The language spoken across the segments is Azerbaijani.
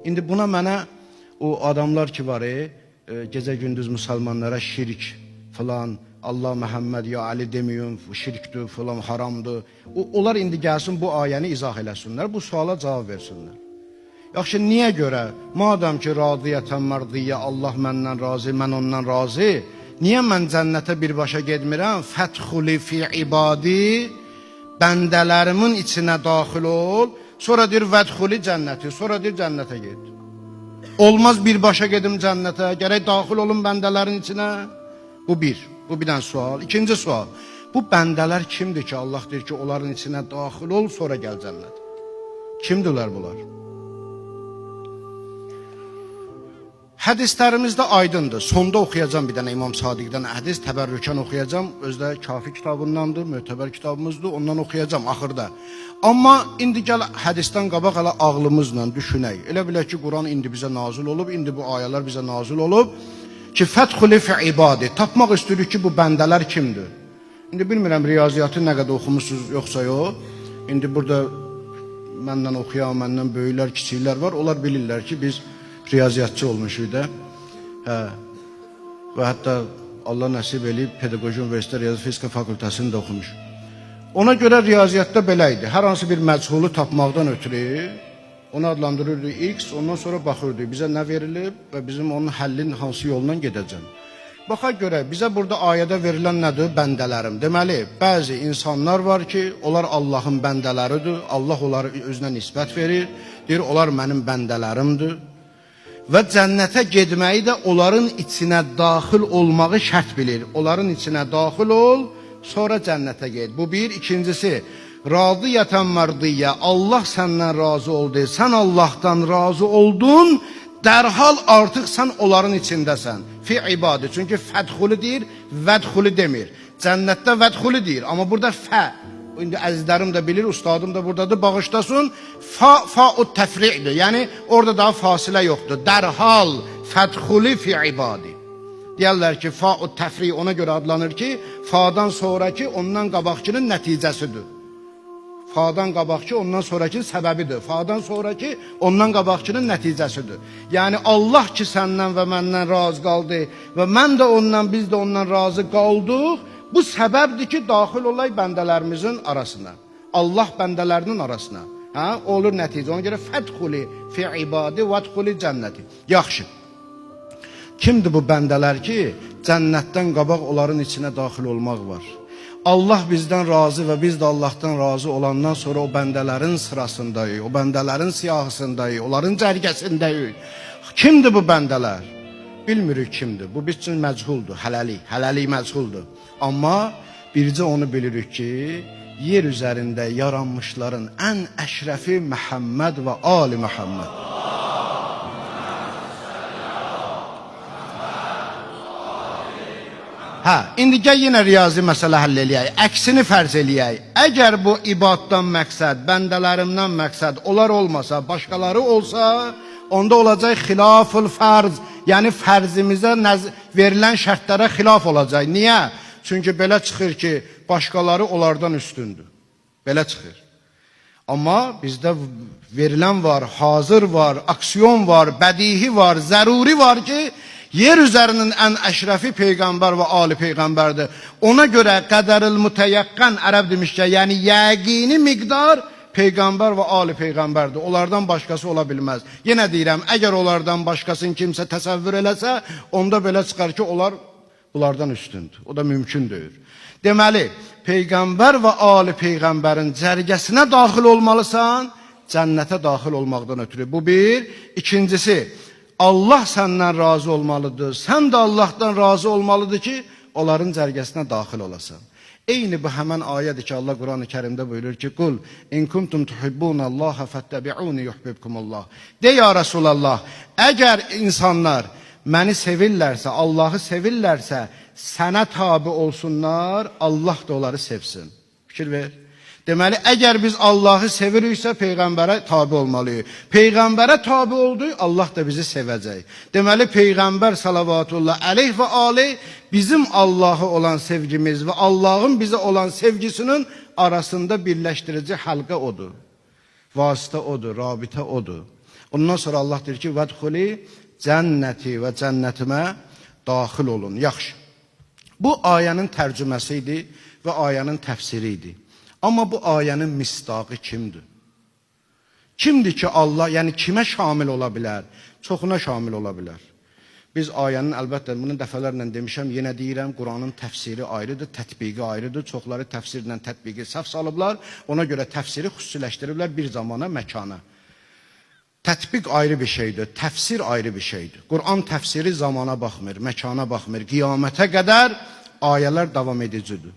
İndi buna mənə o adamlar ki var, gecə gündüz müsəlmanlara şirk falan, Allah Məhəmməd ya Ali demiyorum, şirkdir, falan haramdır. Onlar indi gəlsin bu ayəni izah eləsinlər, bu suala cavab versinlər. Yaxşı, niyə görə? Madəm ki, radiyətən mərdiyyə, Allah məndən razı, mən ondan razı, niyə mən cənnətə birbaşa gedmirəm? Fədxuli fi ibadi, bəndələrimin içinə daxil ol, sonra deyir vədxuli cənnəti, sonra deyir cənnətə ged. Olmaz birbaşa gedim cənnətə, gərək daxil olun bəndələrin içinə. Bu bir dənə sual. İkinci sual, bu bəndələr kimdir ki, Allah deyir ki, onların içinə daxil ol, sonra gəl cənnətə? Kimdirlər bunlar? Hədislərimizdə aydındır. Sonda oxuyacam bir dənə İmam Sadiqdən hədis, təbərrükən oxuyacam. Özdə kafi kitabındandır, mötəbər kitabımızdır, ondan oxuyacam axırda. Amma indi gəl hədisdən qabaq hələ ağlımızla düşünək. Elə bilək ki, Quran indi bizə nazil olub, indi bu ayələr bizə nazil olub ki, fədxuli fi ibadi, tapmaq istəyirik ki, bu bəndələr kimdir? İndi bilmirəm, riyaziyyatı nə qədər oxumusunuz, yoxsa yox. İndi burada məndən oxuyan, məndən böyüklər, kiçiklər var. Onlar bilirlər ki, biz riyaziyyatçı olmuşuq da. Və hətta Allah nəsib eləyib Pedaqoji Universitet Riyaziyyat Fizika Fakültəsini də oxumuş. Ona görə riyaziyyatda belə idi. Hər hansı bir məchulu tapmaqdan ötürü onu adlandırırdı X, ondan sonra baxırdı bizə nə verilib və bizim onun həllin hansı yolla gedəcəm. Baxa görə bizə burada ayədə verilən nədir? Bəndələrim. Deməli, bəzi insanlar var ki, onlar Allahın bəndələridir. Allah onları özünə nisbət verir. Deyir, onlar mənim bəndələrimdir. Və cənnətə gedməyi də onların içinə daxil olmağı şərt bilir. Onların içinə daxil ol, sonra cənnətə ged. Bu bir. İkincisi, radiyətən mərdiyyə, Allah səndən razı oldu, sən Allahdan razı oldun, dərhal artıq sən onların içindəsən. Fi ibadi, çünki fədxuli deyir, vədxuli demir. Cənnətdə vədxuli deyir, amma burada fə. İndi əzizlərim də bilir, ustadım da buradadır, bağışlasın. Fa-u təfri'dir, yəni orada daha fasilə yoxdur. Dərhal, fədxuli fi ibadi. Deyərlər ki, fa-u təfri ona görə adlanır ki, fadan sonraki ondan qabaqçının nəticəsidir. Fadan qabaqçı ondan sonraki səbəbidir. Fadan sonraki ondan qabaqçının nəticəsidir. Yəni Allah ki səndən və məndən razı qaldı və mən də ondan, biz də ondan razı qaldıq. Bu səbəbdir ki, daxil olay bəndələrimizin arasına. Allah bəndələrinin arasına. Olur nəticə. Ona görə fədxuli fi ibadi vədxuli cənnəti. Yaxşı. Kimdir bu bəndələr ki, cənnətdən qabaq onların içinə daxil olmaq var? Allah bizdən razı və biz də Allahdan razı olandan sonra o bəndələrin sırasındayıq, o bəndələrin siyahısındayıq, onların cərgəsindəyik. Kimdir bu bəndələr? Bilmirik kimdir. Bu biz üçün məchuldur, hələlik məchuldur. Amma bircə onu bilirik ki, yer üzərində yaranmışların ən əşrəfi Məhəmməd və Ali Məhəmməd. İndi gəl yenə riyazi məsələ həll eləyək, əksini fərz eləyək. Əgər bu ibaddan məqsəd, bəndələrimdən məqsəd onlar olmasa, başqaları olsa, onda olacaq xilaful fərz, yəni fərzimizə verilən şərtlərə xilaf olacaq. Niyə? Çünki belə çıxır ki, başqaları onlardan üstündür. Belə çıxır. Amma bizdə verilən var, hazır var, aksiyon var, bədihi var, zəruri var ki, yer üzərinin ən əşrəfi Peyğəmbər və Ali Peyğəmbərdir. Ona görə qədəril mütəyyəqqən ərəb demişkə, yəni yəqini miqdar Peyğəmbər və Ali Peyğəmbərdir. Onlardan başqası ola bilməz. Yenə deyirəm, əgər onlardan başqasını kimsə təsəvvür eləsə, onda belə çıxar ki, onlar bunlardan üstündür. O da mümkün deyil. Deməli, Peyğəmbər və Ali Peyğəmbərin cərgəsinə daxil olmalısan, cənnətə daxil olmaqdan ötürü. Bu bir. İkincisi, Allah səndən razı olmalıdır, sən də Allahdan razı olmalıdır ki, onların cərgəsinə daxil olasan. Eyni bu həmən ayədir ki, Allah Quran-ı Kərimdə buyurur ki, Qul, in kuntum tuhibbunallaha fəttəbi'uni yuhbibkumullah. De ya Rasulallah, əgər insanlar məni sevirlərsə, Allahı sevirlərsə, sənə tabi olsunlar, Allah da onları sevsin. Fikir ver. Deməli, əgər biz Allahı seviriksə, Peyğəmbərə tabi olmalıyıq. Peyğəmbərə tabi olduq, Allah da bizi sevəcək. Deməli, Peyğəmbər salavatullah əleyh və aleyh bizim Allah'a olan sevgimiz və Allah'ın bizə olan sevgisinin arasında birləşdirici həlqə odur. Vasitə odur, rabitə odur. Ondan sonra Allah deyir ki, vədxuli cənnəti və cənnətimə daxil olun. Yaxşı. Bu ayənin tərcüməsi idi və ayənin təfsiri idi. Amma bu ayənin misdaqı kimdir? Kimdir ki Allah, yəni kimə şamil ola bilər? Çoxuna şamil ola bilər. Biz ayənin, əlbəttə, bunu dəfələrlə demişəm, yenə deyirəm, Quranın təfsiri ayrıdır, tətbiqi ayrıdır. Çoxları təfsirlə tətbiqi səhv salıblar, ona görə təfsiri xüsusiləşdiriblər bir zamana, məkana. Tətbiq ayrı bir şeydir, təfsir ayrı bir şeydir. Quran təfsiri zamana baxmır, məkana baxmır. Qiyamətə qədər ayələr davam edicidir.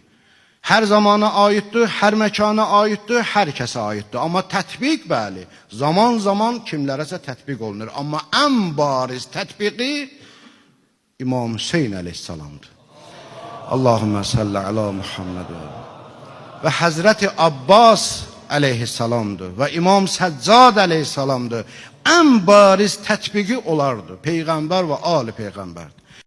Hər zamana aiddir, hər məkana aiddir, hər kəsə aiddir. Amma tətbiq, bəli, zaman-zaman kimlərəsə tətbiq olunur. Amma ən bariz tətbiqi İmam Hüseyin əleyhissalamdır. Allahümmə salli ala Muhammed və Həzrəti Abbas əleyhissalamdır və İmam Səccad əleyhissalamdır. Ən bariz tətbiqi olardı. Peyğəmbər və ali Peyğəmbərdir.